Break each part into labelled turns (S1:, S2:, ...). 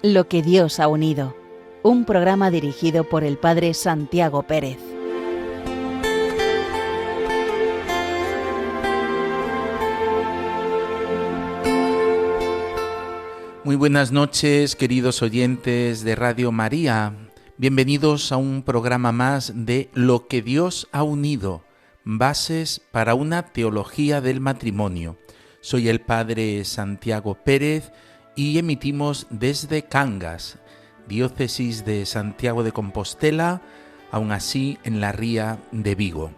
S1: Lo que Dios ha unido. Un programa dirigido por el Padre Santiago Pérez.
S2: Muy buenas noches, queridos oyentes de Radio María. Bienvenidos a un programa más de Lo que Dios ha unido, bases para una teología del matrimonio. Soy el Padre Santiago Pérez y emitimos desde Cangas, diócesis de Santiago de Compostela, aún así en la Ría de Vigo.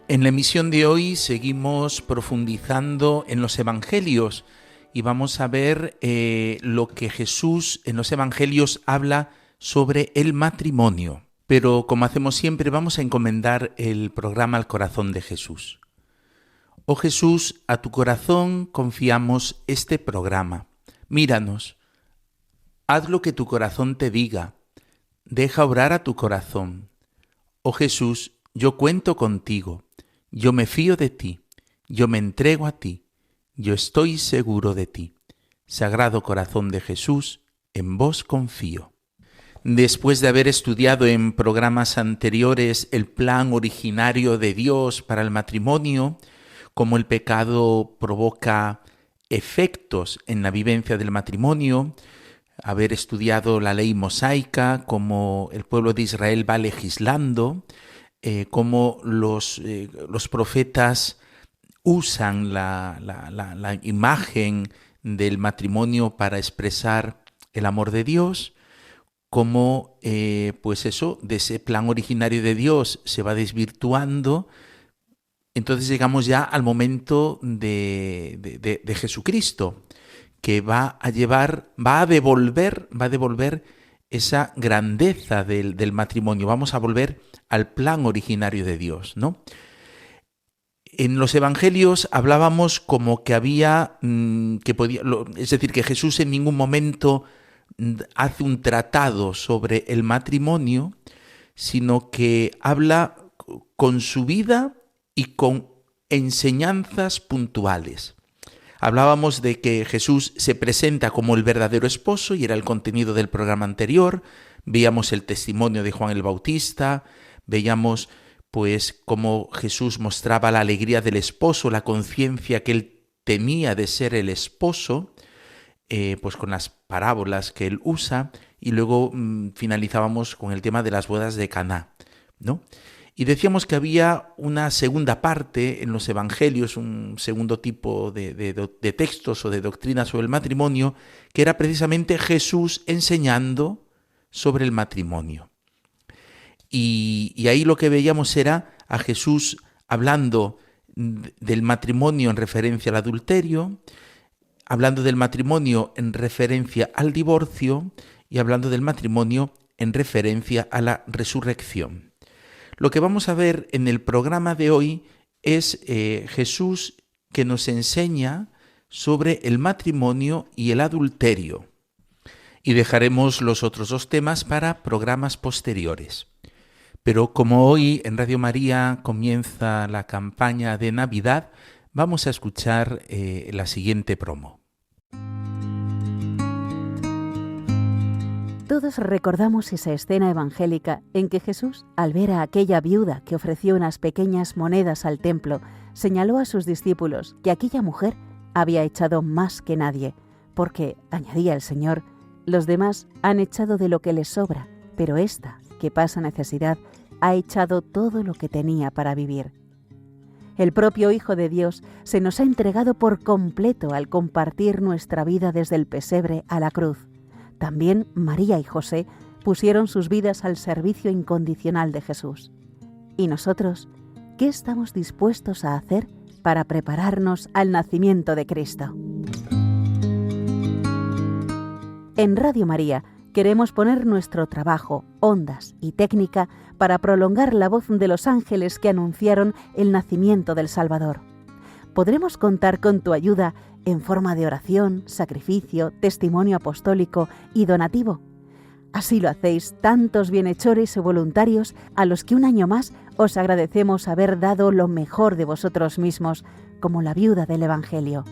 S2: En la emisión de hoy seguimos profundizando en los Evangelios y vamos a ver lo que Jesús en los Evangelios habla sobre el matrimonio. Pero como hacemos siempre, vamos a encomendar el programa al corazón de Jesús. Oh Jesús, a tu corazón confiamos este programa. Míranos, haz lo que tu corazón te diga, deja obrar a tu corazón. Oh Jesús, yo cuento contigo, yo me fío de ti, yo me entrego a ti, yo estoy seguro de ti. Sagrado corazón de Jesús, en vos confío. Después de haber estudiado en programas anteriores el plan originario de Dios para el matrimonio, cómo el pecado provoca efectos en la vivencia del matrimonio, haber estudiado la ley mosaica, cómo el pueblo de Israel va legislando, cómo los profetas usan la imagen del matrimonio para expresar el amor de Dios, cómo de ese plan originario de Dios se va desvirtuando. Entonces llegamos ya al momento de Jesucristo, que va a devolver esa grandeza del matrimonio. Vamos a volver al plan originario de Dios, ¿no? En los Evangelios hablábamos como que que Jesús en ningún momento hace un tratado sobre el matrimonio, sino que habla con su vida y con enseñanzas puntuales. Hablábamos de que Jesús se presenta como el verdadero esposo y era el contenido del programa anterior. Veíamos el testimonio de Juan el Bautista, veíamos pues cómo Jesús mostraba la alegría del esposo, la conciencia que él tenía de ser el esposo, pues con las parábolas que él usa, y luego finalizábamos con el tema de las bodas de Caná, ¿no? Y decíamos que había una segunda parte en los Evangelios, un segundo tipo de textos o de doctrinas sobre el matrimonio, que era precisamente Jesús enseñando sobre el matrimonio. Y ahí lo que veíamos era a Jesús hablando del matrimonio en referencia al adulterio, hablando del matrimonio en referencia al divorcio y hablando del matrimonio en referencia a la resurrección. Lo que vamos a ver en el programa de hoy es Jesús que nos enseña sobre el matrimonio y el adulterio. Y dejaremos los otros dos temas para programas posteriores. Pero como hoy en Radio María comienza la campaña de Navidad, vamos a escuchar la siguiente promo.
S1: Todos recordamos esa escena evangélica en que Jesús, al ver a aquella viuda que ofreció unas pequeñas monedas al templo, señaló a sus discípulos que aquella mujer había echado más que nadie, porque, añadía el Señor, los demás han echado de lo que les sobra, pero esta, que pasa necesidad, ha echado todo lo que tenía para vivir. El propio Hijo de Dios se nos ha entregado por completo al compartir nuestra vida desde el pesebre a la cruz. También María y José pusieron sus vidas al servicio incondicional de Jesús. ¿Y nosotros qué estamos dispuestos a hacer para prepararnos al nacimiento de Cristo? En Radio María queremos poner nuestro trabajo, ondas y técnica para prolongar la voz de los ángeles que anunciaron el nacimiento del Salvador. Podremos contar con tu ayuda en forma de oración, sacrificio, testimonio apostólico y donativo. Así lo hacéis tantos bienhechores y voluntarios a los que un año más os agradecemos haber dado lo mejor de vosotros mismos, como la viuda del Evangelio.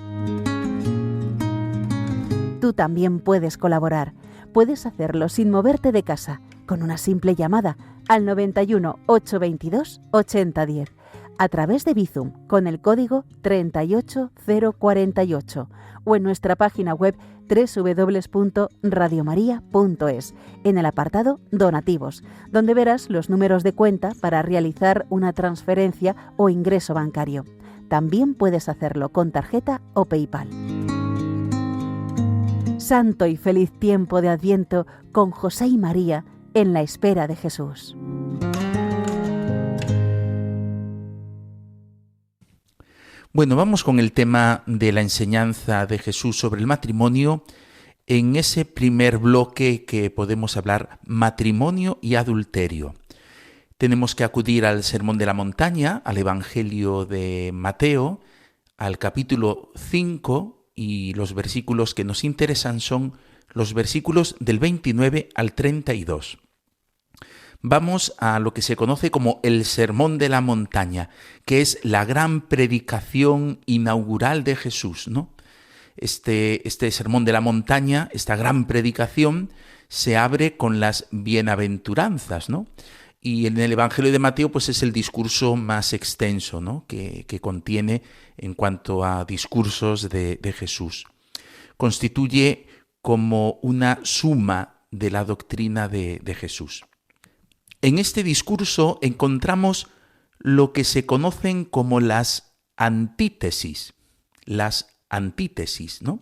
S1: Tú también puedes colaborar. puedes hacerlo sin moverte de casa, con una simple llamada al 91 822 8010, a través de Bizum con el código 38048 o en nuestra página web www.radiomaria.es, en el apartado Donativos, donde verás los números de cuenta para realizar una transferencia o ingreso bancario. También puedes hacerlo con tarjeta o PayPal. Santo y feliz tiempo de Adviento con José y María en la espera de Jesús.
S2: Bueno, vamos con el tema de la enseñanza de Jesús sobre el matrimonio. En ese primer bloque que podemos hablar matrimonio y adulterio. Tenemos que acudir al Sermón de la Montaña, al Evangelio de Mateo, al capítulo 5, y los versículos que nos interesan son los versículos del 29 al 32. Vamos a lo que se conoce como el Sermón de la Montaña, que es la gran predicación inaugural de Jesús, ¿no? Este Sermón de la Montaña, esta gran predicación, se abre con las bienaventuranzas, ¿no? Y en el Evangelio de Mateo, pues es el discurso más extenso, ¿no? que contiene en cuanto a discursos de Jesús. Constituye como una suma de la doctrina de Jesús. En este discurso encontramos lo que se conocen como las antítesis. Las antítesis, ¿no?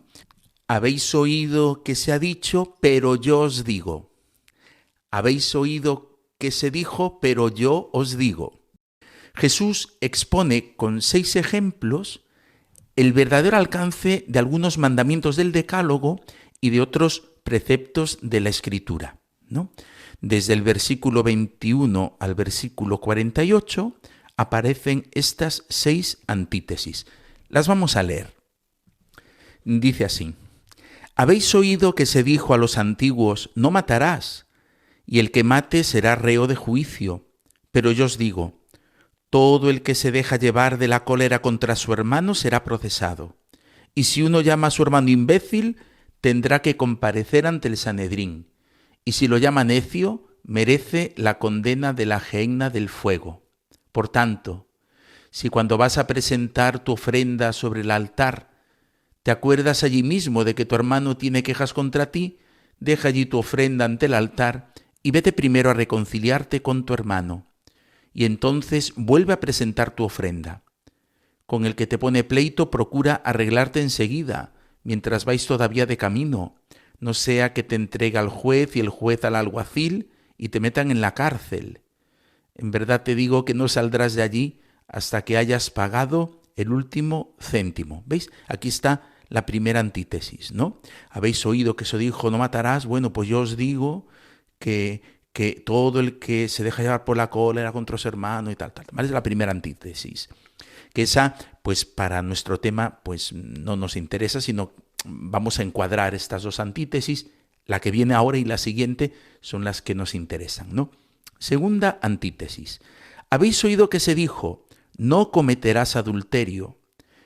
S2: Habéis oído que se ha dicho, pero yo os digo. Habéis oído que se dijo, pero yo os digo. Jesús expone con 6 ejemplos el verdadero alcance de algunos mandamientos del Decálogo y de otros preceptos de la Escritura, ¿no? Desde el versículo 21 al versículo 48 aparecen estas 6 antítesis. Las vamos a leer. Dice así: Habéis oído que se dijo a los antiguos, no matarás, y el que mate será reo de juicio. Pero yo os digo, todo el que se deja llevar de la cólera contra su hermano será procesado. Y si uno llama a su hermano imbécil, tendrá que comparecer ante el Sanedrín. Y si lo llama necio, merece la condena de la gehenna del fuego. Por tanto, si cuando vas a presentar tu ofrenda sobre el altar, te acuerdas allí mismo de que tu hermano tiene quejas contra ti, deja allí tu ofrenda ante el altar y vete primero a reconciliarte con tu hermano, y entonces vuelve a presentar tu ofrenda. Con el que te pone pleito procura arreglarte enseguida, mientras vais todavía de camino, no sea que te entregue al juez y el juez al alguacil y te metan en la cárcel. En verdad te digo que no saldrás de allí hasta que hayas pagado el último céntimo. ¿Veis? Aquí está la primera antítesis, ¿no? Habéis oído que se dijo, no matarás. Bueno, pues yo os digo que todo el que se deja llevar por la cólera contra su hermano y tal. ¿Vale? Es la primera antítesis. Que esa, pues para nuestro tema, pues no nos interesa, sino vamos a encuadrar estas 2 antítesis. La que viene ahora y la siguiente son las que nos interesan, ¿no? Segunda antítesis. Habéis oído que se dijo, no cometerás adulterio.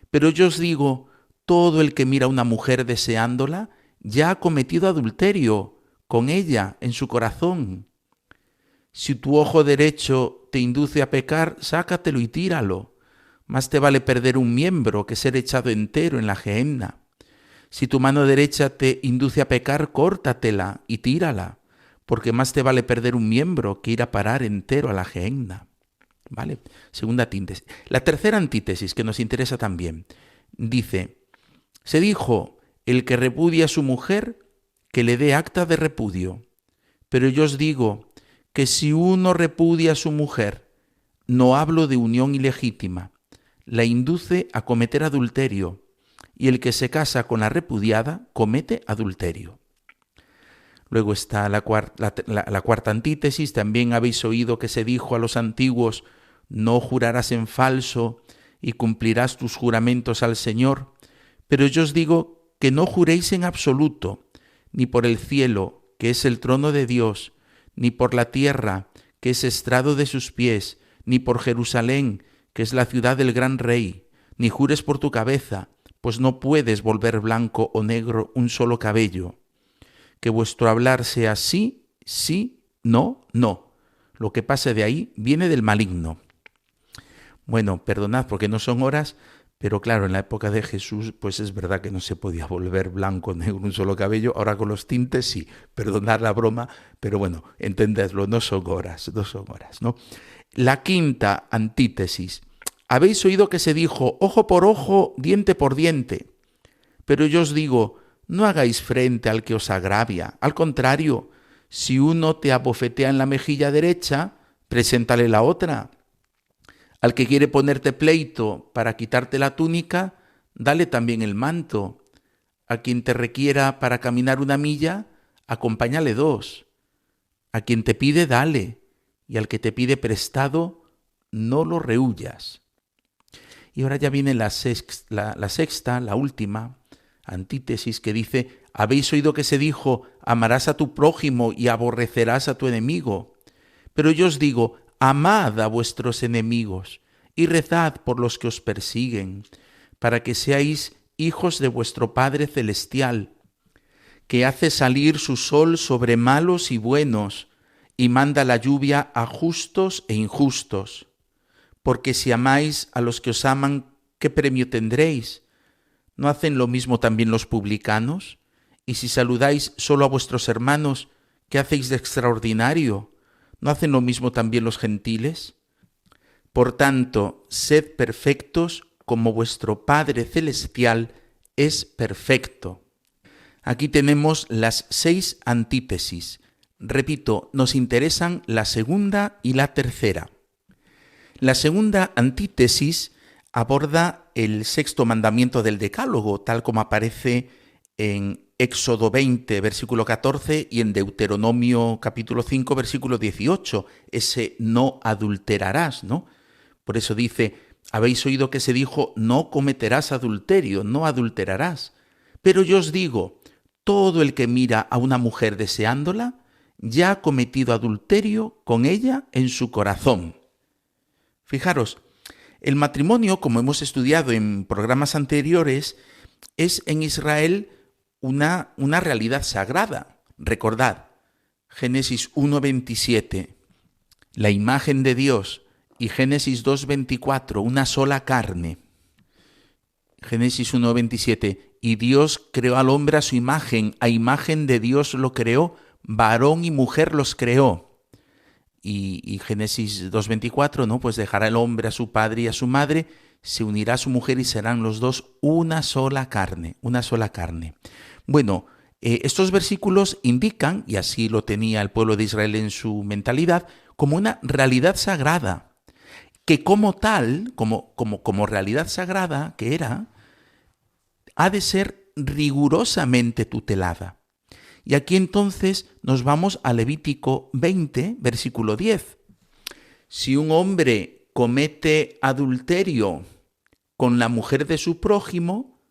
S2: Pero yo os digo, todo el que mira a una mujer deseándola, ya ha cometido adulterio con ella en su corazón. Si tu ojo derecho te induce a pecar, sácatelo y tíralo. Más te vale perder un miembro que ser echado entero en la gehenna. Si tu mano derecha te induce a pecar, córtatela y tírala, porque más te vale perder un miembro que ir a parar entero a la gehenna. ¿Vale? Segunda antítesis. La tercera antítesis que nos interesa también dice, se dijo, el que repudia a su mujer, que le dé acta de repudio. Pero yo os digo que si uno repudia a su mujer, no hablo de unión ilegítima, la induce a cometer adulterio, y el que se casa con la repudiada comete adulterio. Luego está la cuarta antítesis. También habéis oído que se dijo a los antiguos, no jurarás en falso y cumplirás tus juramentos al Señor. Pero yo os digo que no juréis en absoluto, ni por el cielo, que es el trono de Dios, ni por la tierra, que es estrado de sus pies, ni por Jerusalén, que es la ciudad del gran rey, ni jures por tu cabeza, pues no puedes volver blanco o negro un solo cabello. que vuestro hablar sea sí, sí, no, no. Lo que pase de ahí viene del maligno. Bueno, perdonad porque no son horas, pero claro, en la época de Jesús, pues es verdad que no se podía volver blanco, negro, un solo cabello. Ahora con los tintes sí, perdonad la broma, pero bueno, entendedlo, no son horas, ¿no? La quinta antítesis. Habéis oído que se dijo, ojo por ojo, diente por diente. Pero yo os digo, no hagáis frente al que os agravia. Al contrario, si uno te abofetea en la mejilla derecha, preséntale la otra. Al que quiere ponerte pleito para quitarte la túnica, dale también el manto. A quien te requiera para caminar 1 milla, acompáñale 2. A quien te pide, dale. Y al que te pide prestado, no lo rehuyas. Y ahora ya viene la sexta, la última antítesis, que dice, habéis oído que se dijo, amarás a tu prójimo y aborrecerás a tu enemigo. Pero yo os digo, amad a vuestros enemigos y rezad por los que os persiguen, para que seáis hijos de vuestro Padre Celestial, que hace salir su sol sobre malos y buenos, y manda la lluvia a justos e injustos. Porque si amáis a los que os aman, ¿qué premio tendréis? ¿No hacen lo mismo también los publicanos? Y si saludáis solo a vuestros hermanos, ¿qué hacéis de extraordinario? ¿No hacen lo mismo también los gentiles? Por tanto, sed perfectos como vuestro Padre Celestial es perfecto. Aquí tenemos las 6 antítesis. Repito, nos interesan la segunda y la tercera. La segunda antítesis aborda el 6º mandamiento del Decálogo, tal como aparece en Éxodo 20, versículo 14, y en Deuteronomio capítulo 5, versículo 18, ese no adulterarás, ¿no? Por eso dice, habéis oído que se dijo, no cometerás adulterio, no adulterarás. Pero yo os digo, todo el que mira a una mujer deseándola, ya ha cometido adulterio con ella en su corazón. Fijaros, el matrimonio, como hemos estudiado en programas anteriores, es en Israel una realidad sagrada. Recordad, Génesis 1:27, la imagen de Dios, y Génesis 2:24, una sola carne. Génesis 1:27, y Dios creó al hombre a su imagen, a imagen de Dios lo creó, varón y mujer los creó. Y Génesis 2:24, ¿no? Pues dejará el hombre a su padre y a su madre, se unirá a su mujer y serán los dos una sola carne, una sola carne. Bueno, estos versículos indican, y así lo tenía el pueblo de Israel en su mentalidad, como una realidad sagrada, que como tal, como realidad sagrada que era, ha de ser rigurosamente tutelada. Y aquí entonces nos vamos a Levítico 20, versículo 10. Si un hombre comete adulterio con la mujer de su prójimo,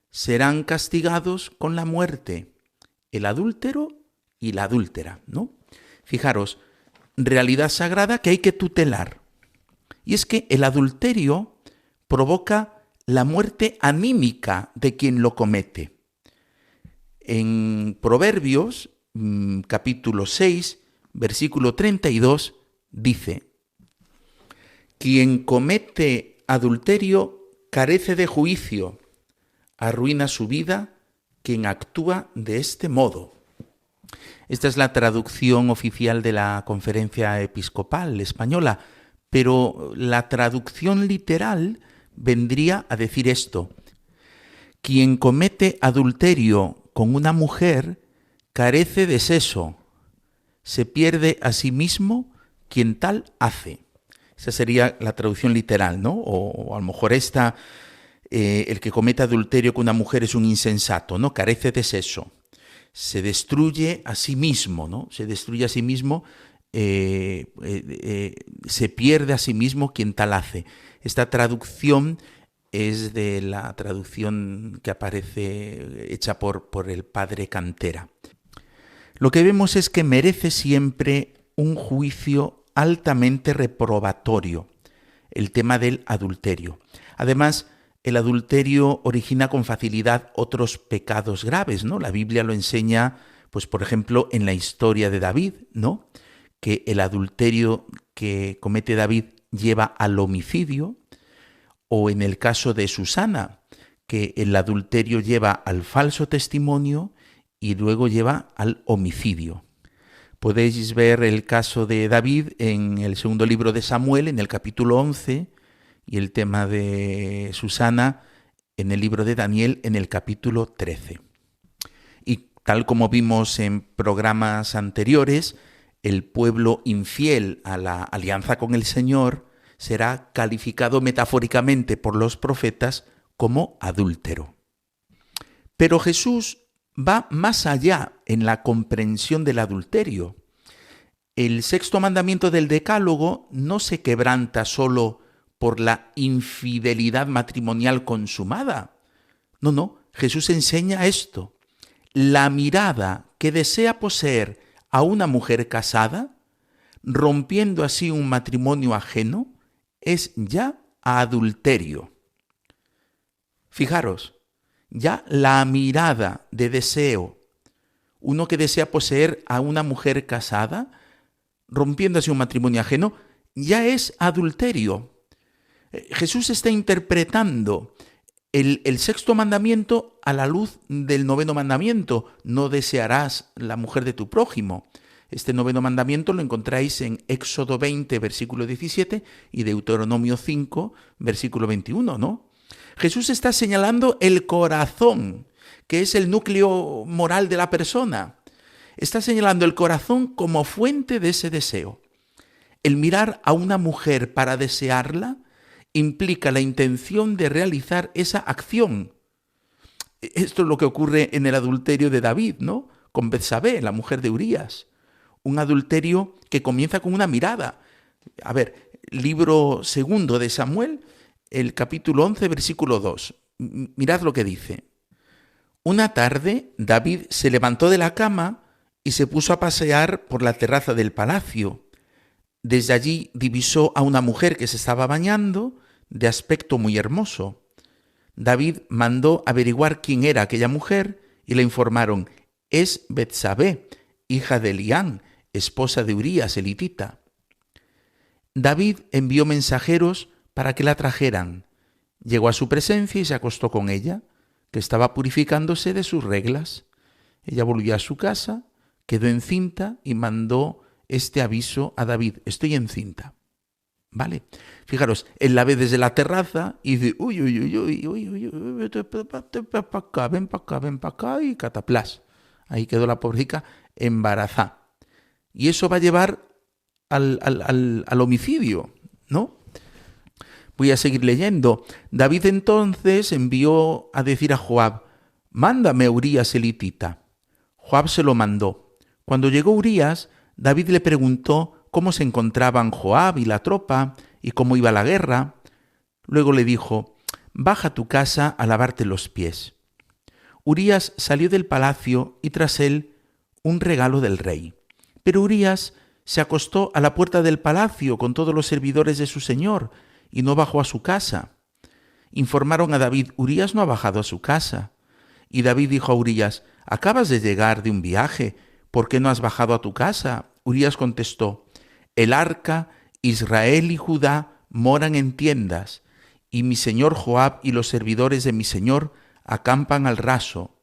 S2: serán castigados con la muerte, el adúltero y la adúltera, ¿no? Fijaros, realidad sagrada que hay que tutelar. Y es que el adulterio provoca la muerte anímica de quien lo comete. En Proverbios, capítulo 6, versículo 32, dice, quien comete adulterio carece de juicio, arruina su vida quien actúa de este modo. Esta es la traducción oficial de la Conferencia Episcopal Española, pero la traducción literal vendría a decir esto: quien comete adulterio con una mujer carece de seso, se pierde a sí mismo quien tal hace. Esa sería la traducción literal, ¿no? O a lo mejor esta, el que comete adulterio con una mujer es un insensato, ¿no? Carece de seso. Se destruye a sí mismo, ¿no? Se destruye a sí mismo, se pierde a sí mismo quien tal hace. Esta traducción es de la traducción que aparece hecha por el padre Cantera. Lo que vemos es que merece siempre un juicio altamente reprobatorio el tema del adulterio. Además, el adulterio origina con facilidad otros pecados graves, ¿no? La Biblia lo enseña Pues por ejemplo, en la historia de David, ¿no? Que el adulterio que comete David lleva al homicidio, o en el caso de Susana, que el adulterio lleva al falso testimonio y luego lleva al homicidio. Podéis ver el caso de David en el segundo libro de Samuel, en el capítulo 11, y el tema de Susana en el libro de Daniel, en el capítulo 13. Y tal como vimos en programas anteriores, el pueblo infiel a la alianza con el Señor será calificado metafóricamente por los profetas como adúltero. Pero Jesús va más allá en la comprensión del adulterio. El sexto mandamiento del Decálogo no se quebranta solo por la infidelidad matrimonial consumada. No, Jesús enseña esto. La mirada que desea poseer a una mujer casada, rompiendo así un matrimonio ajeno, es ya adulterio. Fijaros, ya la mirada de deseo, uno que desea poseer a una mujer casada, rompiendo así un matrimonio ajeno, ya es adulterio. Jesús está interpretando el sexto mandamiento a la luz del noveno mandamiento: no desearás la mujer de tu prójimo. Este noveno mandamiento lo encontráis en Éxodo 20, versículo 17, y Deuteronomio 5, versículo 21, ¿no? Jesús está señalando el corazón, que es el núcleo moral de la persona. Está señalando el corazón como fuente de ese deseo. El mirar a una mujer para desearla implica la intención de realizar esa acción. Esto es lo que ocurre en el adulterio de David, ¿no? Con Betsabé, la mujer de Urías. Un adulterio que comienza con una mirada. A ver, libro segundo de Samuel, el capítulo 11, versículo 2. Mirad lo que dice. Una tarde, David se levantó de la cama y se puso a pasear por la terraza del palacio. Desde allí divisó a una mujer que se estaba bañando, de aspecto muy hermoso. David mandó averiguar quién era aquella mujer y le informaron: es Betsabé, hija de Elián, esposa de Urías elitita. David envió mensajeros para que la trajeran. Llegó a su presencia y se acostó con ella, que estaba purificándose de sus reglas. Ella volvió a su casa, quedó encinta y mandó este aviso a David: estoy encinta. ¿Vale? Fijaros, él la ve desde la terraza y dice: uy, ven para acá, y cataplas. Ahí quedó la pobrecita embarazada. Y eso va a llevar al homicidio, ¿no? Voy a seguir leyendo. David entonces envió a decir a Joab: mándame a Urías elitita. Joab se lo mandó. Cuando llegó Urías, David le preguntó cómo se encontraban Joab y la tropa y cómo iba la guerra. Luego le dijo: baja a tu casa a lavarte los pies. Urías salió del palacio y tras él un regalo del rey. Pero Urías se acostó a la puerta del palacio con todos los servidores de su señor y no bajó a su casa. Informaron a David: Urías no ha bajado a su casa. Y David dijo a Urías: acabas de llegar de un viaje, ¿por qué no has bajado a tu casa? Urías contestó: el arca, Israel y Judá moran en tiendas, y mi señor Joab y los servidores de mi señor acampan al raso,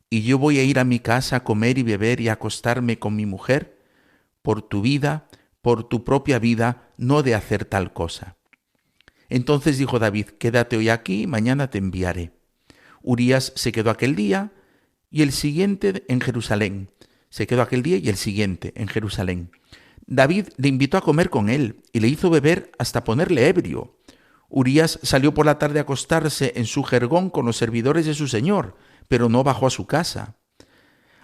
S2: y yo voy a ir a mi casa a comer y beber y a acostarme con mi mujer. Por tu vida, por tu propia vida, no de hacer tal cosa. Entonces dijo David: quédate hoy aquí, mañana te enviaré. Urías se quedó aquel día y el siguiente en Jerusalén. David le invitó a comer con él y le hizo beber hasta ponerle ebrio. Urías salió por la tarde a acostarse en su jergón con los servidores de su señor, pero no bajó a su casa.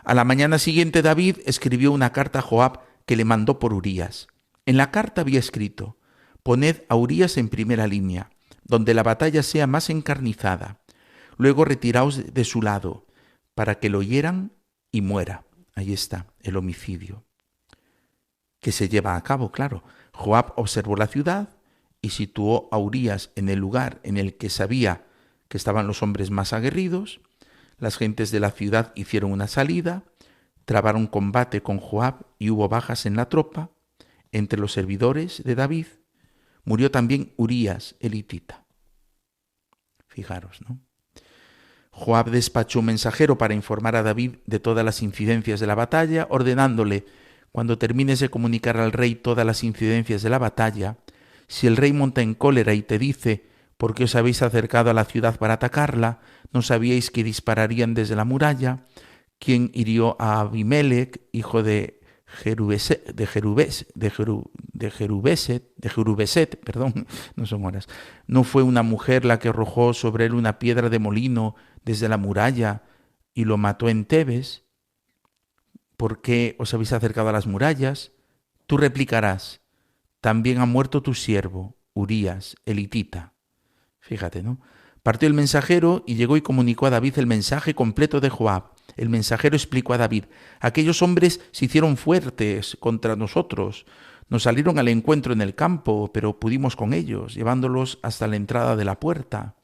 S2: A la mañana siguiente David escribió una carta a Joab que le mandó por Urías. En la carta había escrito: poned a Urías en primera línea, donde la batalla sea más encarnizada. Luego retiraos de su lado, para que lo hieran y muera. Ahí está, el homicidio que se lleva a cabo, claro. Joab observó la ciudad y situó a Urías en el lugar en el que sabía que estaban los hombres más aguerridos. Las gentes de la ciudad hicieron una salida, trabaron combate con Joab y hubo bajas en la tropa. Entre los servidores de David murió también Urías, el hitita. Fijaros, ¿no? Joab despachó un mensajero para informar a David de todas las incidencias de la batalla, ordenándole: cuando termines de comunicar al rey todas las incidencias de la batalla, si el rey monta en cólera y te dice: ¿por qué os habéis acercado a la ciudad para atacarla? ¿No sabíais que dispararían desde la muralla? ¿Quién hirió a Abimelech, hijo de Jerubeset, perdón, no son horas? ¿No fue una mujer la que arrojó sobre él una piedra de molino desde la muralla y lo mató en Tebes? ¿Por qué os habéis acercado a las murallas? Tú replicarás: también ha muerto tu siervo, Urías, el hitita. Fíjate, ¿no? Partió el mensajero y llegó y comunicó a David el mensaje completo de Joab. El mensajero explicó a David: aquellos hombres se hicieron fuertes contra nosotros. Nos salieron al encuentro en el campo, pero pudimos con ellos, llevándolos hasta la entrada de la puerta.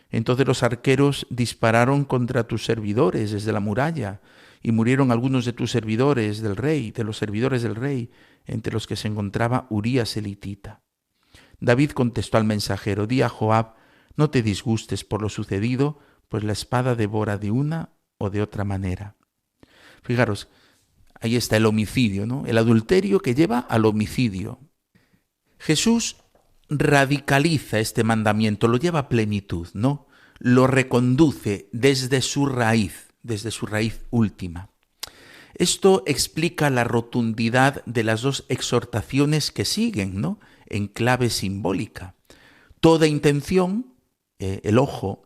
S2: Entonces los arqueros dispararon contra tus servidores desde la muralla, y murieron algunos de tus servidores del rey, de los servidores del rey, entre los que se encontraba Urías el hitita. David contestó al mensajero: di a Joab: no te disgustes por lo sucedido, pues la espada devora de una o de otra manera. Fijaros, ahí está el homicidio, ¿no? El adulterio que lleva al homicidio. Jesús radicaliza este mandamiento, lo lleva a plenitud, ¿no? Lo reconduce desde su raíz última. Esto explica la rotundidad de las dos exhortaciones que siguen, ¿no? En clave simbólica. Toda intención, el ojo,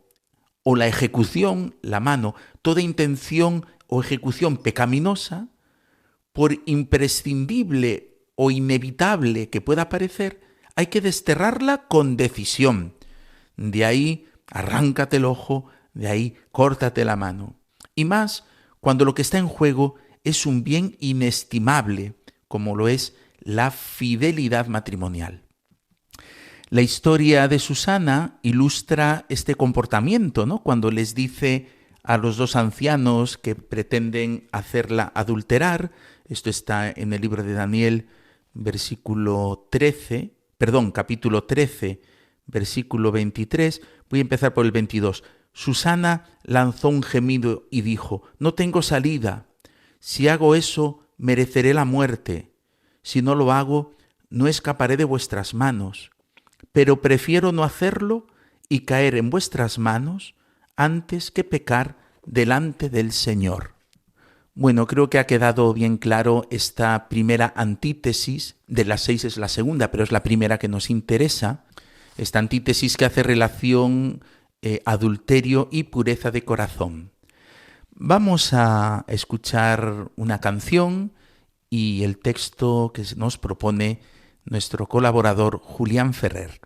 S2: o la ejecución, la mano, toda intención o ejecución pecaminosa, por imprescindible o inevitable que pueda parecer, hay que desterrarla con decisión. De ahí, arráncate el ojo, de ahí, córtate la mano. Y más cuando lo que está en juego es un bien inestimable, como lo es la fidelidad matrimonial. La historia de Susana ilustra este comportamiento, ¿no? Cuando les dice a los dos ancianos que pretenden hacerla adulterar, esto está en el libro de Daniel, capítulo 13, versículo 23, voy a empezar por el 22. Susana lanzó un gemido y dijo: no tengo salida. Si hago eso, mereceré la muerte. Si no lo hago, no escaparé de vuestras manos. Pero prefiero no hacerlo y caer en vuestras manos antes que pecar delante del Señor. Bueno, creo que ha quedado bien claro esta primera antítesis. De las 6 es la segunda, pero es la primera que nos interesa. Esta antítesis que hace relación adulterio y pureza de corazón. Vamos a escuchar una canción y el texto que nos propone nuestro colaborador Julián Ferrer.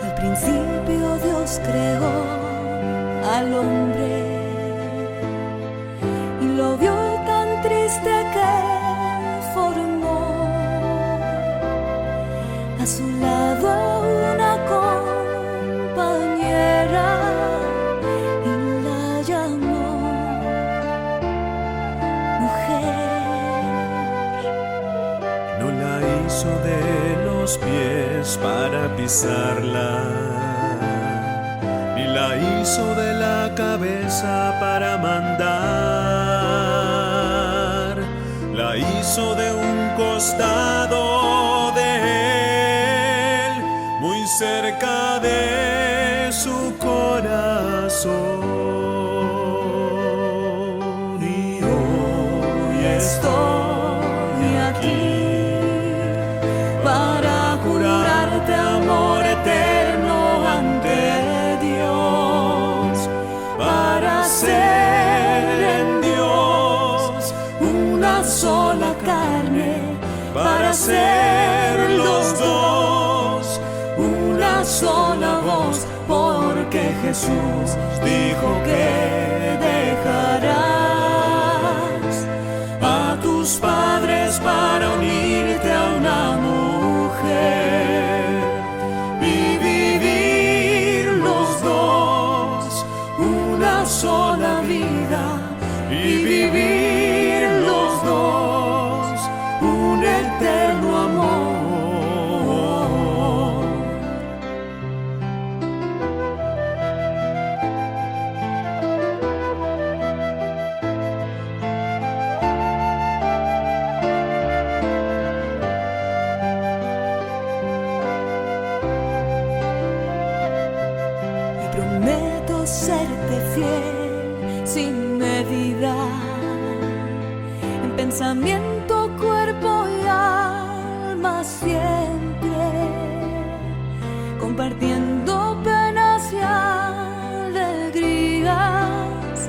S3: Al principio Dios creó al hombre y lo vio tan triste que formó a su lado una compañera y la llamó mujer.
S4: No la hizo de los pies para pisarla, ni la hizo de la cabeza para mandar, la hizo de un costado de él, muy cerca de su corazón. Y hoy
S3: Estoy aquí para jurarte amor eterno ante Dios, para ser en Dios una sola carne, para ser los dos una sola voz, porque Jesús dijo que dejarás
S4: padres para unirte a una mujer y vivir los dos una sola vida y vivir los dos un eterno amor.
S3: Prometo serte fiel sin medida, en pensamiento, cuerpo y alma siempre, compartiendo penas y alegrías,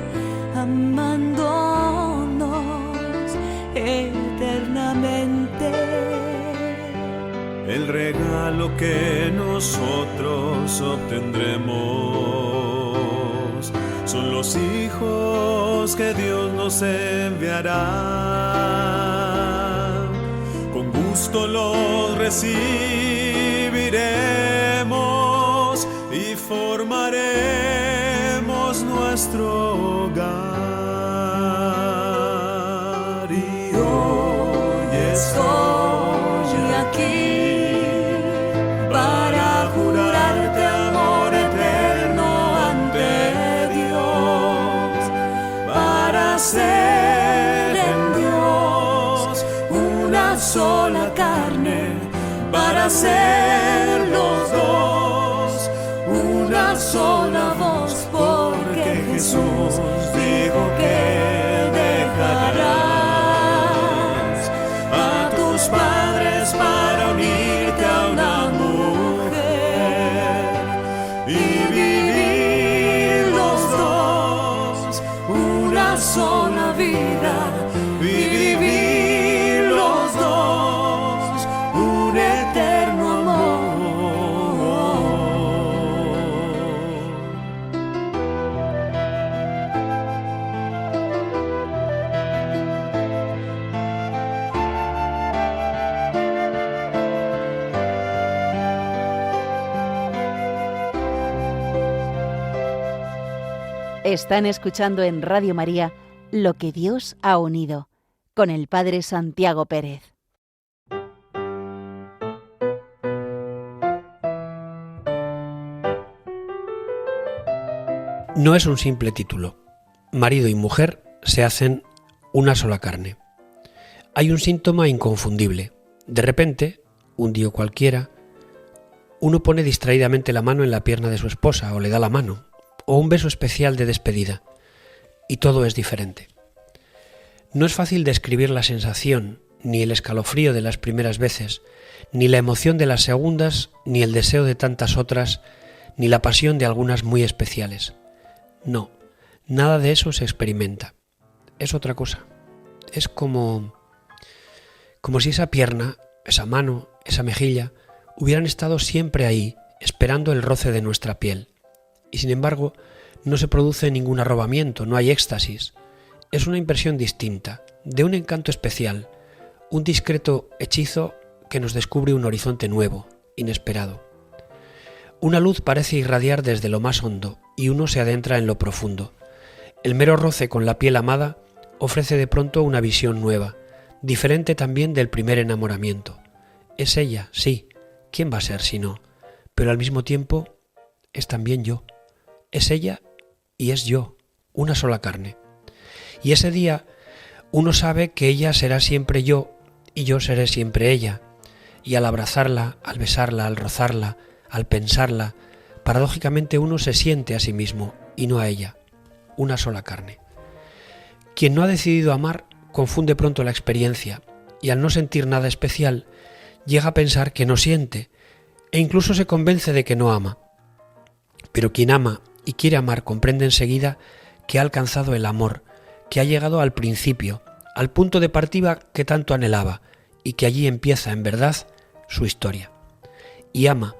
S3: amándonos eternamente.
S4: El regalo que nosotros obtendremos son los hijos que Dios nos enviará. Con gusto los recibiremos y formaremos nuestro hogar. Y hoy estoy aquí para jurarte amor eterno ante Dios, para ser en Dios una sola carne, para ser los dos una sola voz, porque Jesús dijo que dejarás a tus padres para unirte a una mujer y vivir los dos una sola vida y vivir los dos un eterno amor.
S1: Están escuchando en Radio María Lo que Dios ha unido, con el Padre Santiago Pérez.
S5: No es un simple título. Marido y mujer se hacen una sola carne. Hay un síntoma inconfundible. De repente, un día cualquiera, uno pone distraídamente la mano en la pierna de su esposa o le da la mano, o un beso especial de despedida, y todo es diferente. No es fácil describir la sensación, ni el escalofrío de las primeras veces, ni la emoción de las segundas, ni el deseo de tantas otras, ni la pasión de algunas muy especiales. No, nada de eso se experimenta. Es otra cosa. Es como si esa pierna, esa mano, esa mejilla, hubieran estado siempre ahí, esperando el roce de nuestra piel. Y sin embargo, no se produce ningún arrobamiento, no hay éxtasis. Es una impresión distinta, de un encanto especial, un discreto hechizo que nos descubre un horizonte nuevo, inesperado. Una luz parece irradiar desde lo más hondo y uno se adentra en lo profundo. El mero roce con la piel amada ofrece de pronto una visión nueva, diferente también del primer enamoramiento. Es ella, sí, ¿quién va a ser si no? Pero al mismo tiempo es también yo. Es ella y es yo, una sola carne. Y ese día uno sabe que ella será siempre yo y yo seré siempre ella. Y al abrazarla, al besarla, al rozarla, al pensarla, paradójicamente uno se siente a sí mismo y no a ella, una sola carne. Quien no ha decidido amar confunde pronto la experiencia y al no sentir nada especial llega a pensar que no siente e incluso se convence de que no ama. Pero quien ama y quiere amar comprende enseguida que ha alcanzado el amor, que ha llegado al principio, al punto de partida que tanto anhelaba y que allí empieza en verdad su historia. Y ama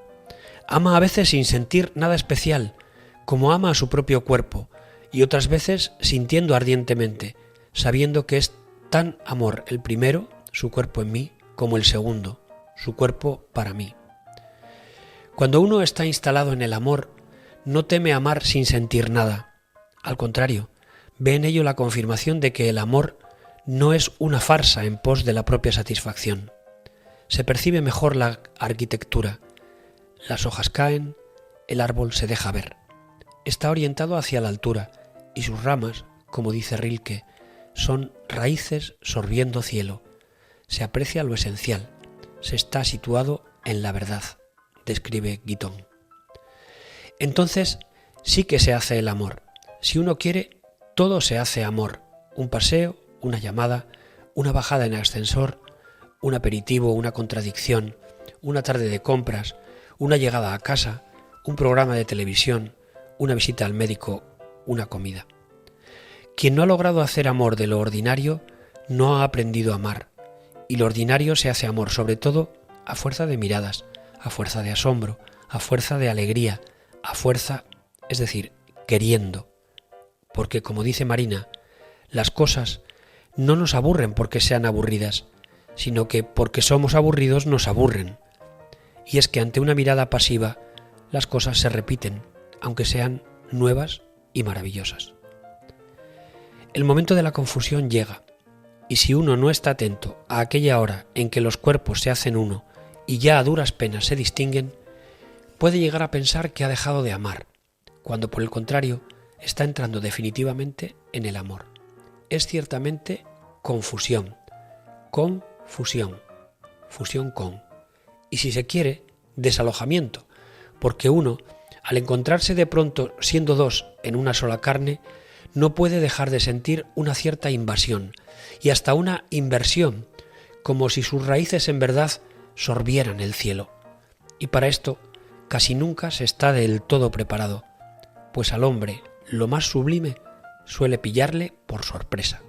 S5: a veces sin sentir nada especial, como ama a su propio cuerpo, y otras veces sintiendo ardientemente, sabiendo que es tan amor el primero, su cuerpo en mí, como el segundo, su cuerpo para mí. Cuando uno está instalado en el amor, no teme amar sin sentir nada. Al contrario, ve en ello la confirmación de que el amor no es una farsa en pos de la propia satisfacción. Se percibe mejor la arquitectura. Las hojas caen, el árbol se deja ver. Está orientado hacia la altura y sus ramas, como dice Rilke, son raíces sorbiendo cielo. Se aprecia lo esencial, se está situado en la verdad, describe Guitton. Entonces sí que se hace el amor. Si uno quiere, todo se hace amor. Un paseo, una llamada, una bajada en ascensor, un aperitivo, una contradicción, una tarde de compras, una llegada a casa, un programa de televisión, una visita al médico, una comida. Quien no ha logrado hacer amor de lo ordinario, no ha aprendido a amar. Y lo ordinario se hace amor, sobre todo, a fuerza de miradas, a fuerza de asombro, a fuerza de alegría, a fuerza, es decir, queriendo. Porque, como dice Marina, las cosas no nos aburren porque sean aburridas, sino que porque somos aburridos nos aburren. Y es que ante una mirada pasiva, las cosas se repiten, aunque sean nuevas y maravillosas. El momento de la confusión llega, y si uno no está atento a aquella hora en que los cuerpos se hacen uno y ya a duras penas se distinguen, puede llegar a pensar que ha dejado de amar, cuando por el contrario está entrando definitivamente en el amor. Es ciertamente confusión, confusión, fusión con, y si se quiere, desalojamiento, porque uno, al encontrarse de pronto siendo dos en una sola carne, no puede dejar de sentir una cierta invasión y hasta una inversión, como si sus raíces en verdad sorbieran el cielo. Y para esto casi nunca se está del todo preparado, pues al hombre lo más sublime suele pillarle por sorpresa.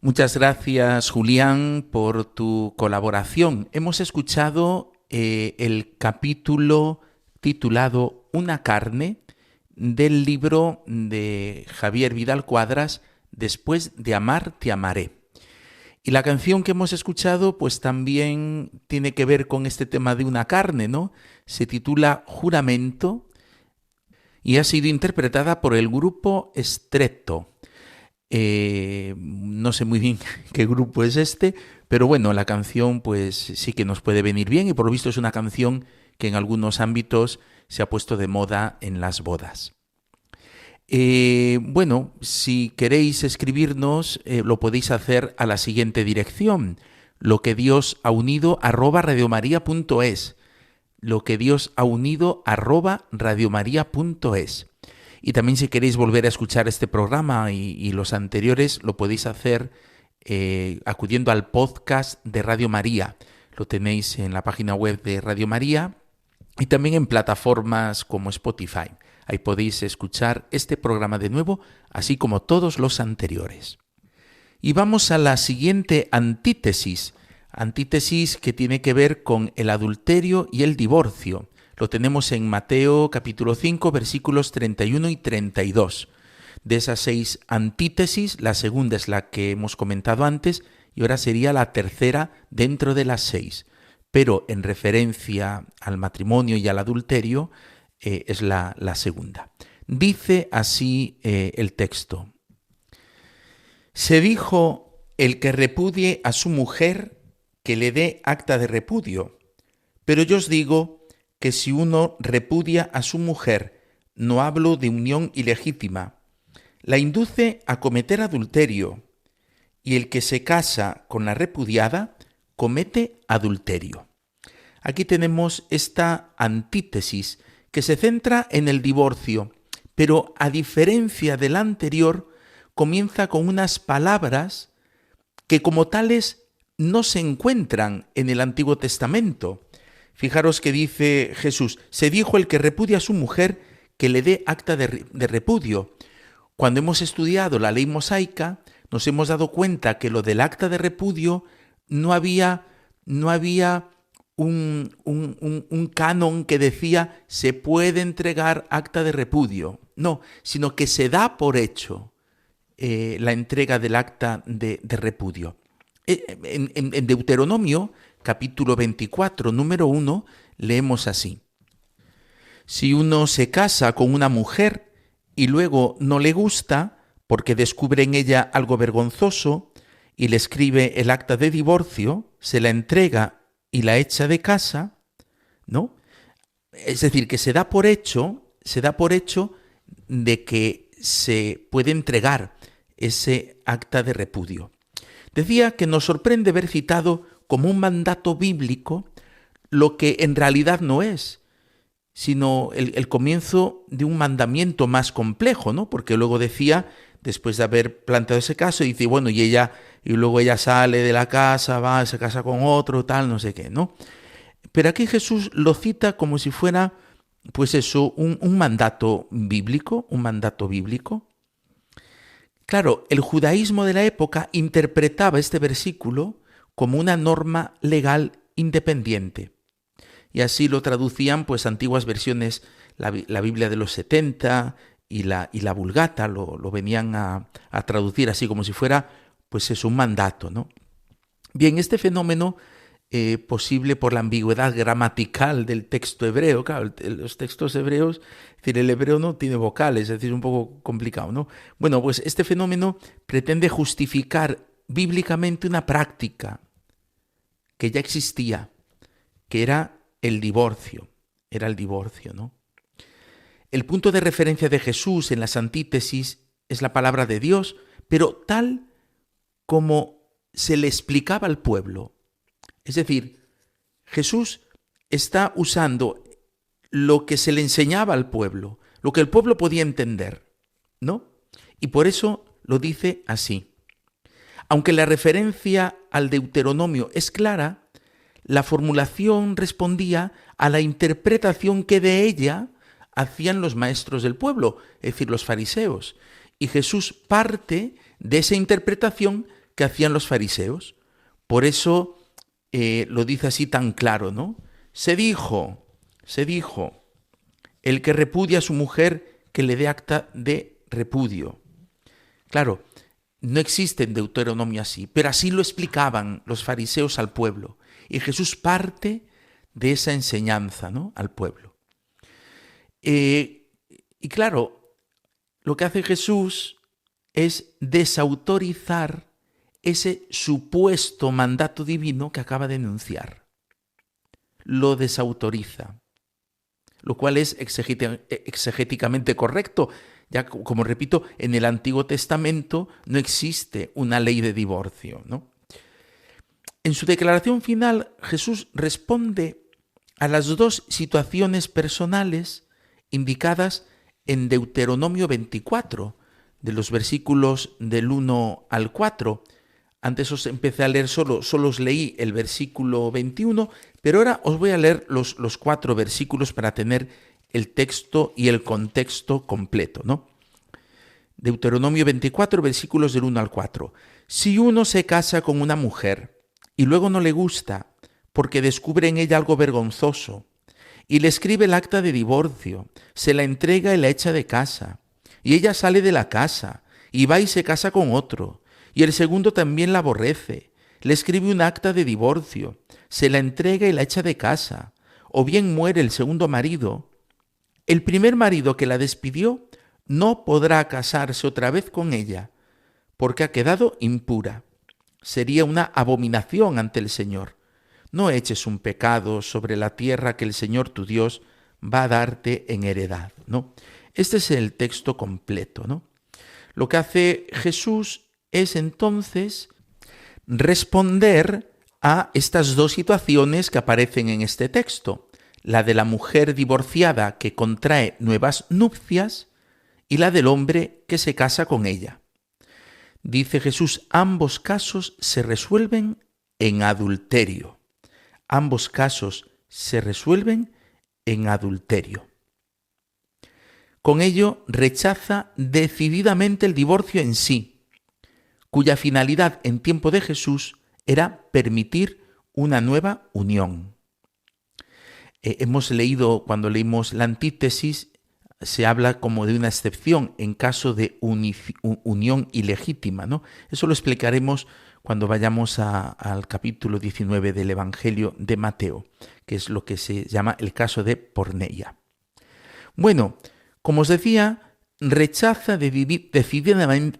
S2: Muchas gracias, Julián, por tu colaboración. Hemos escuchado el capítulo titulado Una carne del libro de Javier Vidal Cuadras, Después de amar, te amaré. Y la canción que hemos escuchado pues también tiene que ver con este tema de una carne, ¿no? Se titula Juramento y ha sido interpretada por el grupo Stretto. No sé muy bien qué grupo es este, pero bueno, la canción pues sí que nos puede venir bien y por lo visto es una canción que en algunos ámbitos se ha puesto de moda en las bodas. Bueno, si queréis escribirnos, lo podéis hacer a la siguiente dirección: loquedioshaunido@radiomaria.es, loquedioshaunido@radiomaria.es. Y también si queréis volver a escuchar este programa y los anteriores, lo podéis hacer acudiendo al podcast de Radio María. Lo tenéis en la página web de Radio María y también en plataformas como Spotify. Ahí podéis escuchar este programa de nuevo, así como todos los anteriores. Y vamos a la siguiente antítesis que tiene que ver con el adulterio y el divorcio. Lo tenemos en Mateo capítulo 5, versículos 31 y 32. De esas 6 antítesis, la segunda es la que hemos comentado antes y ahora sería la tercera dentro de las 6. Pero en referencia al matrimonio y al adulterio es la segunda. Dice así el texto: Se dijo, el que repudie a su mujer, que le dé acta de repudio. Pero yo os digo que si uno repudia a su mujer, no hablo de unión ilegítima, la induce a cometer adulterio, y el que se casa con la repudiada comete adulterio. Aquí tenemos esta antítesis que se centra en el divorcio, pero a diferencia del anterior, comienza con unas palabras que como tales no se encuentran en el Antiguo Testamento. Fijaros que dice Jesús, se dijo el que repudia a su mujer que le dé acta de repudio. Cuando hemos estudiado la ley mosaica, nos hemos dado cuenta que lo del acta de repudio no había un canon que decía se puede entregar acta de repudio. No, sino que se da por hecho la entrega del acta de repudio. En Deuteronomio, capítulo 24, número 1, leemos así. Si uno se casa con una mujer y luego no le gusta porque descubre en ella algo vergonzoso y le escribe el acta de divorcio, se la entrega y la echa de casa, ¿no? Es decir, que se da por hecho de que se puede entregar ese acta de repudio. Decía que nos sorprende ver citado como un mandato bíblico lo que en realidad no es, sino el comienzo de un mandamiento más complejo, ¿no? Porque luego decía, después de haber planteado ese caso, dice, bueno, y luego ella sale de la casa, va, se casa con otro, tal, no sé qué, ¿no? Pero aquí Jesús lo cita como si fuera, pues eso, un mandato bíblico, Claro, el judaísmo de la época interpretaba este versículo como una norma legal independiente. Y así lo traducían pues antiguas versiones, la Biblia de los 70 y la Vulgata lo venían a traducir así como si fuera pues es un mandato, ¿no? Bien, este fenómeno posible por la ambigüedad gramatical del texto hebreo, claro, los textos hebreos, es decir, el hebreo no tiene vocales, es decir, es un poco complicado, ¿no? Bueno, pues este fenómeno pretende justificar bíblicamente una práctica que ya existía, que era el divorcio, ¿no? El punto de referencia de Jesús en las antítesis es la palabra de Dios, pero tal como se le explicaba al pueblo. Es decir, Jesús está usando lo que se le enseñaba al pueblo, lo que el pueblo podía entender, ¿no? Y por eso lo dice así. Aunque la referencia al Deuteronomio es clara, la formulación respondía a la interpretación que de ella hacían los maestros del pueblo, es decir, los fariseos. Y Jesús parte de esa interpretación que hacían los fariseos. Por eso lo dice así tan claro, ¿no? Se dijo, el que repudia a su mujer que le dé acta de repudio. Claro, no existe en Deuteronomio así, pero así lo explicaban los fariseos al pueblo. Y Jesús parte de esa enseñanza, ¿no? Al pueblo. Y claro, lo que hace Jesús es desautorizar ese supuesto mandato divino que acaba de enunciar. Lo desautoriza, lo cual es exegéticamente correcto. Ya, como repito, en el Antiguo Testamento no existe una ley de divorcio, ¿no? En su declaración final, Jesús responde a las dos situaciones personales indicadas en Deuteronomio 24, de los versículos del 1 al 4. Antes os empecé a leer solo os leí el versículo 21, pero ahora os voy a leer los 4 versículos para tener el texto y el contexto completo, ¿no? Deuteronomio 24, versículos del 1 al 4. Si uno se casa con una mujer y luego no le gusta porque descubre en ella algo vergonzoso y le escribe el acta de divorcio, se la entrega y la echa de casa, y ella sale de la casa y va y se casa con otro, y el segundo también la aborrece, le escribe un acta de divorcio, se la entrega y la echa de casa, o bien muere el segundo marido, el primer marido que la despidió no podrá casarse otra vez con ella, porque ha quedado impura. Sería una abominación ante el Señor. No eches un pecado sobre la tierra que el Señor tu Dios va a darte en heredad, ¿no? Este es el texto completo, ¿no? Lo que hace Jesús es entonces responder a estas dos situaciones que aparecen en este texto, la de la mujer divorciada que contrae nuevas nupcias y la del hombre que se casa con ella. Dice Jesús, ambos casos se resuelven en adulterio. Ambos casos se resuelven en adulterio. Con ello rechaza decididamente el divorcio en sí, cuya finalidad en tiempo de Jesús era permitir una nueva unión. Hemos leído, cuando leímos la antítesis, se habla como de una excepción en caso de unión ilegítima, ¿no? Eso lo explicaremos cuando vayamos al capítulo 19 del Evangelio de Mateo, que es lo que se llama el caso de Porneia. Bueno, como os decía, rechaza decididamente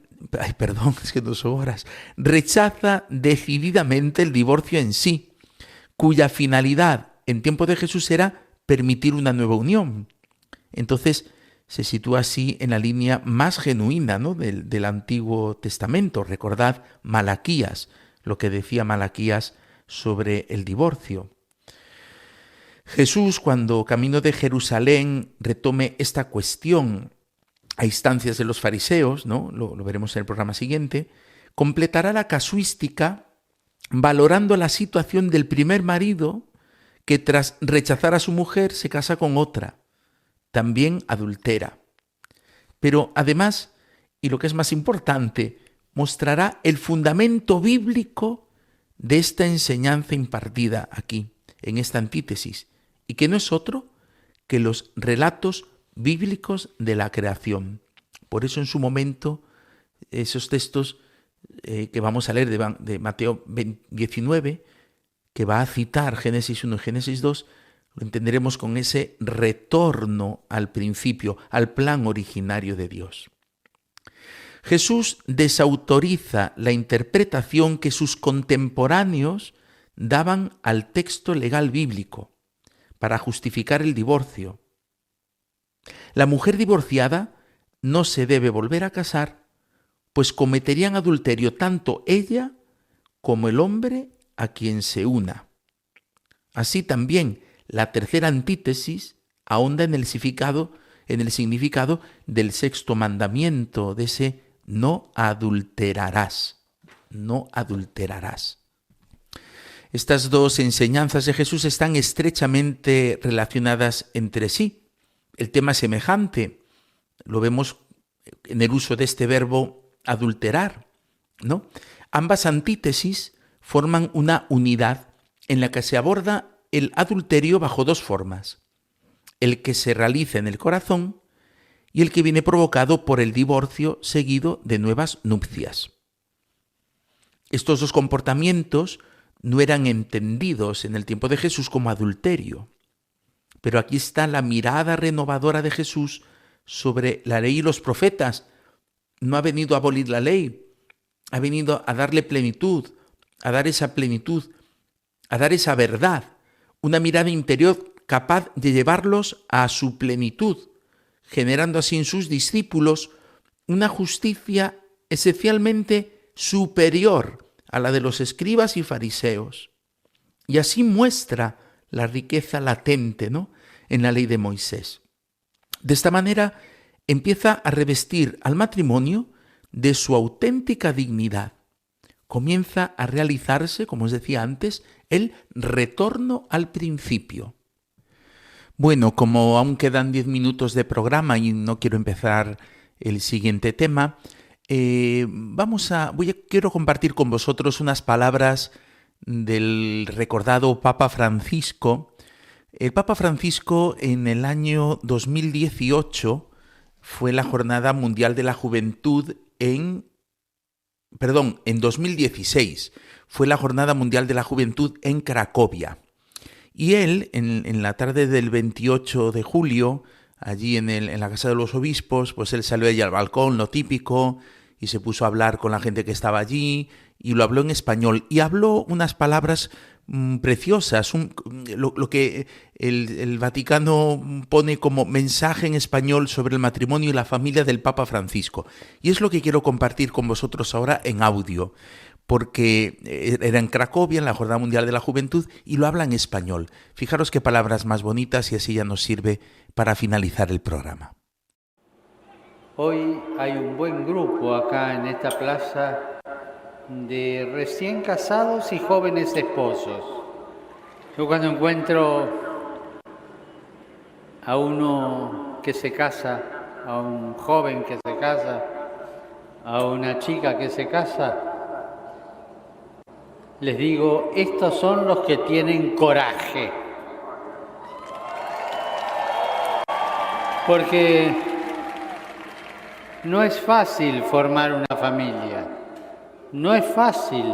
S2: el divorcio en sí, cuya finalidad en tiempo de Jesús era permitir una nueva unión. Entonces se sitúa así en la línea más genuina, ¿no?, del Antiguo Testamento. Recordad Malaquías, lo que decía Malaquías sobre el divorcio. Jesús, cuando camino de Jerusalén retome esta cuestión a instancias de los fariseos, ¿no?, lo veremos en el programa siguiente, completará la casuística valorando la situación del primer marido que tras rechazar a su mujer se casa con otra, también adultera. Pero además, y lo que es más importante, mostrará el fundamento bíblico de esta enseñanza impartida aquí, en esta antítesis, y que no es otro que los relatos bíblicos de la creación. Por eso en su momento esos textos que vamos a leer de Mateo 19, que va a citar Génesis 1 y Génesis 2, lo entenderemos con ese retorno al principio, al plan originario de Dios. Jesús desautoriza la interpretación que sus contemporáneos daban al texto legal bíblico para justificar el divorcio. La mujer divorciada no se debe volver a casar, pues cometerían adulterio tanto ella como el hombre a quien se una. Así también, la tercera antítesis ahonda en el significado del sexto mandamiento, de ese no adulterarás, no adulterarás. Estas dos enseñanzas de Jesús están estrechamente relacionadas entre sí. El tema es semejante, lo vemos en el uso de este verbo adulterar, ¿no? Ambas antítesis forman una unidad en la que se aborda el adulterio bajo dos formas: el que se realiza en el corazón y el que viene provocado por el divorcio seguido de nuevas nupcias. Estos dos comportamientos no eran entendidos en el tiempo de Jesús como adulterio, pero aquí está la mirada renovadora de Jesús sobre la ley y los profetas. No ha venido a abolir la ley, ha venido a darle plenitud, a dar esa plenitud, a dar esa verdad, una mirada interior capaz de llevarlos a su plenitud, generando así en sus discípulos una justicia esencialmente superior a la de los escribas y fariseos. Y así muestra la riqueza latente, ¿no?, en la ley de Moisés. De esta manera empieza a revestir al matrimonio de su auténtica dignidad. Comienza a realizarse, como os decía antes, el retorno al principio. Bueno, como aún quedan 10 minutos de programa y no quiero empezar el siguiente tema, quiero compartir con vosotros unas palabras del recordado Papa Francisco. El Papa Francisco en el año 2018 fue la Jornada Mundial de la Juventud en 2016 fue la Jornada Mundial de la Juventud en Cracovia. Y él, en la tarde del 28 de julio, allí en la Casa de los Obispos, pues él salió allí al balcón, lo típico, y se puso a hablar con la gente que estaba allí, y lo habló en español, y habló unas palabras preciosas, lo que el Vaticano pone como mensaje en español sobre el matrimonio y la familia del Papa Francisco. Y es lo que quiero compartir con vosotros ahora en audio, porque era en Cracovia, en la Jornada Mundial de la Juventud, y lo habla en español. Fijaros qué palabras más bonitas, y así ya nos sirve para finalizar el programa.
S6: Hoy hay un buen grupo acá en esta plaza de recién casados y jóvenes esposos. Yo cuando encuentro a uno que se casa, a un joven que se casa, a una chica que se casa, les digo, estos son los que tienen coraje. Porque no es fácil formar una familia, no es fácil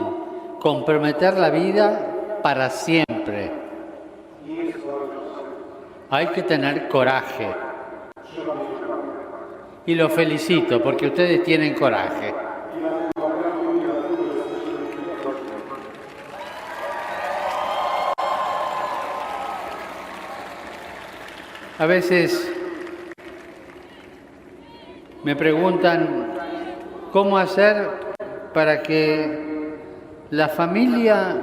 S6: comprometer la vida para siempre. Hay que tener coraje. Y los felicito porque ustedes tienen coraje. A veces me preguntan cómo hacer para que la familia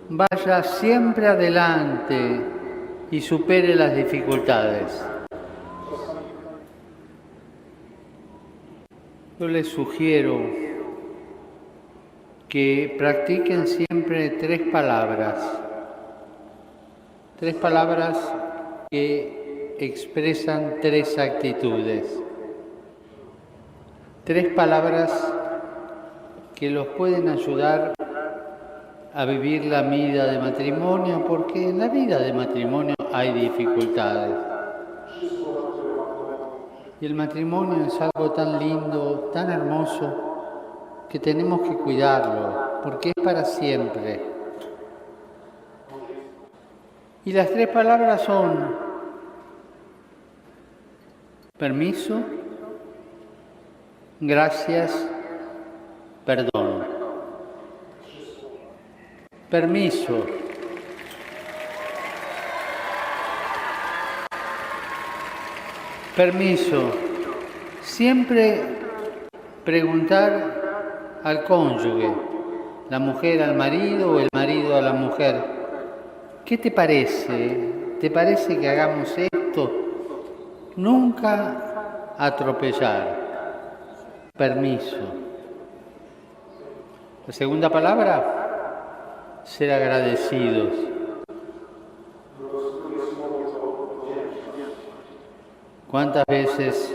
S6: vaya siempre adelante y supere las dificultades. Yo les sugiero que practiquen siempre tres palabras que expresan tres actitudes, tres palabras que los pueden ayudar a vivir la vida de matrimonio, porque en la vida de matrimonio hay dificultades. Y el matrimonio es algo tan lindo, tan hermoso, que tenemos que cuidarlo, porque es para siempre. Y las tres palabras son permiso, gracias, perdón. Permiso. Permiso. Siempre preguntar al cónyuge, la mujer al marido o el marido a la mujer, ¿qué te parece? ¿Te parece que hagamos esto? Nunca atropellar. Permiso. La segunda palabra, ser agradecidos. ¿Cuántas veces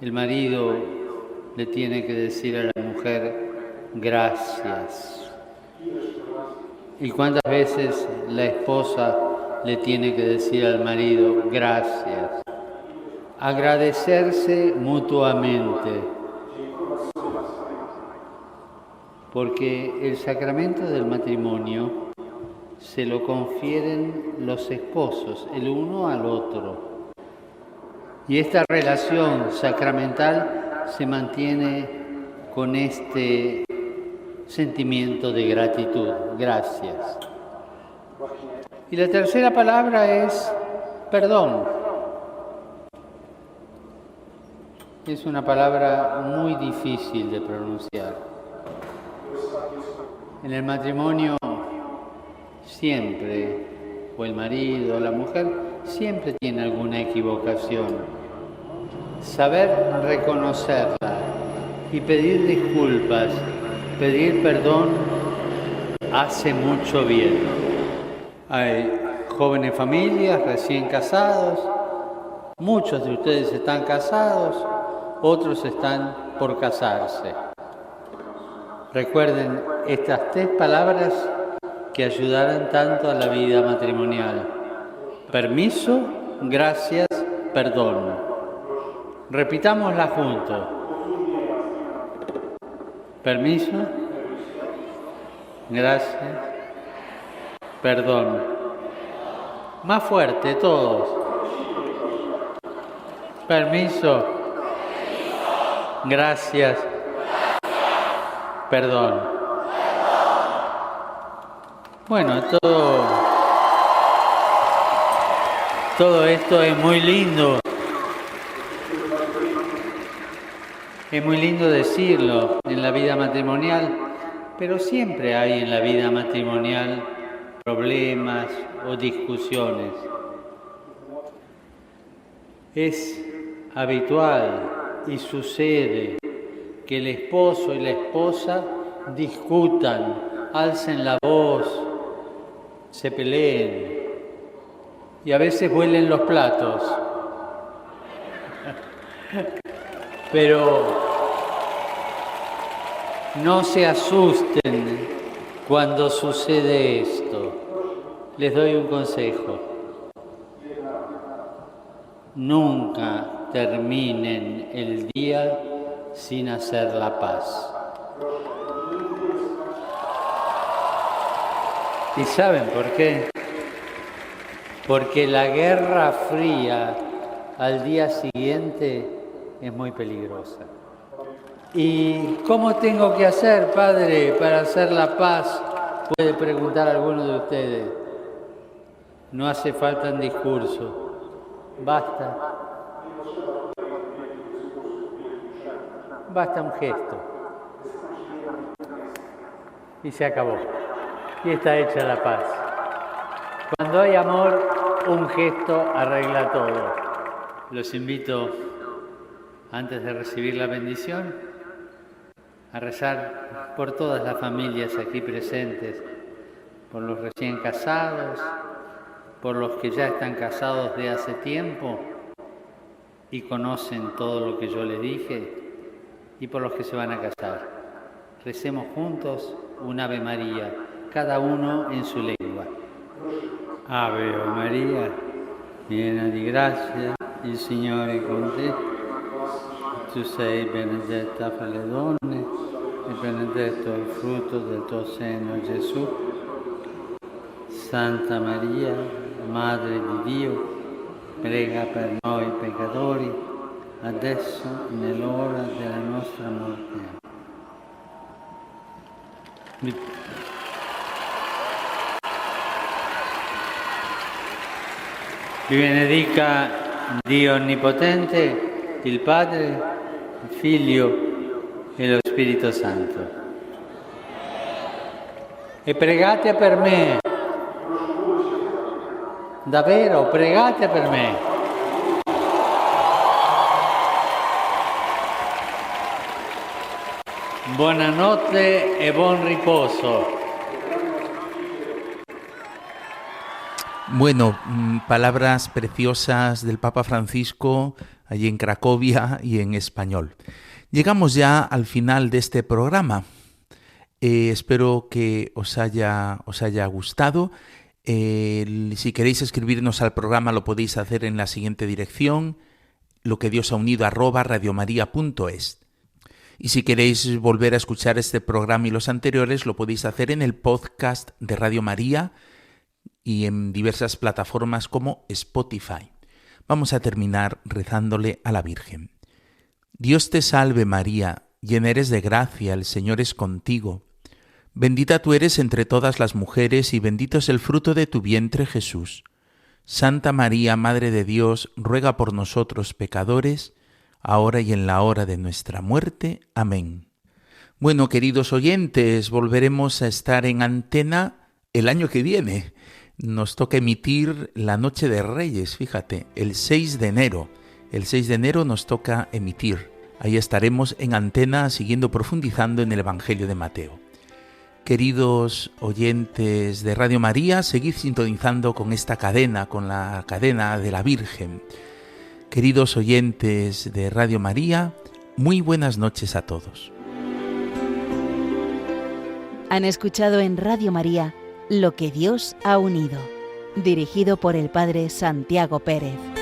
S6: el marido le tiene que decir a la mujer gracias? ¿Y cuántas veces la esposa le tiene que decir al marido gracias? Agradecerse mutuamente. Porque el sacramento del matrimonio se lo confieren los esposos, el uno al otro. Y esta relación sacramental se mantiene con este sentimiento de gratitud. Gracias. Y la tercera palabra es perdón. Es una palabra muy difícil de pronunciar. En el matrimonio siempre, o el marido o la mujer, siempre tiene alguna equivocación. Saber reconocerla y pedir disculpas, pedir perdón, hace mucho bien. Hay jóvenes familias recién casados, muchos de ustedes están casados, otros están por casarse. Recuerden estas tres palabras que ayudarán tanto a la vida matrimonial. Permiso, gracias, perdón. Repitámosla juntos. Permiso, gracias, perdón. Más fuerte todos. Permiso, gracias, perdón. Bueno, todo esto es muy lindo. Es muy lindo decirlo en la vida matrimonial, pero siempre hay en la vida matrimonial problemas o discusiones. Es habitual y sucede que el esposo y la esposa discutan, alcen la voz, se peleen y a veces vuelen los platos. Pero no se asusten cuando sucede esto. Les doy un consejo. nunca terminen el día sin hacer la paz. ¿Y saben por qué? Porque la guerra fría al día siguiente es muy peligrosa. ¿Y cómo tengo que hacer, Padre, para hacer la paz? Puede preguntar alguno de ustedes. No hace falta un discurso. Basta un gesto. Y se acabó. Y está hecha la paz. Cuando hay amor, un gesto arregla todo. Los invito, antes de recibir la bendición, a rezar por todas las familias aquí presentes, por los recién casados, por los que ya están casados de hace tiempo y conocen todo lo que yo les dije, y por los que se van a casar. Recemos juntos un Ave María, cada uno en su lengua. Ave María, piena di grazia, il Signore è con te. Tu sei benedetta fra le donne e benedetto il frutto del tuo seno, Gesù. Santa Maria, Madre di Dio, prega per noi peccatori, adesso e nell'ora della nostra morte. Vi benedica Dio Onnipotente, il Padre, il Figlio e lo Spirito Santo. E pregate per me. Davvero, pregate per me. Buonanotte e buon riposo.
S2: Bueno, palabras preciosas del Papa Francisco allí en Cracovia y en español. Llegamos ya al final de este programa. Espero que os haya gustado. Si queréis escribirnos al programa lo podéis hacer en la siguiente dirección, loquedioshaunido@radiomaria.es. Y si queréis volver a escuchar este programa y los anteriores, lo podéis hacer en el podcast de Radio María y en diversas plataformas como Spotify. Vamos a terminar rezándole a la Virgen. Dios te salve María, llena eres de gracia, el Señor es contigo. Bendita tú eres entre todas las mujeres y bendito es el fruto de tu vientre Jesús. Santa María, Madre de Dios, ruega por nosotros pecadores, ahora y en la hora de nuestra muerte. Amén. Bueno, queridos oyentes, volveremos a estar en antena el año que viene. Nos toca emitir la Noche de Reyes, fíjate, el 6 de enero. El 6 de enero nos toca emitir. Ahí estaremos en antena siguiendo profundizando en el Evangelio de Mateo. Queridos oyentes de Radio María, seguid sintonizando con esta cadena, con la cadena de la Virgen. Queridos oyentes de Radio María, muy buenas noches a todos.
S1: Han escuchado en Radio María Lo que Dios ha unido, dirigido por el Padre Santiago Pérez.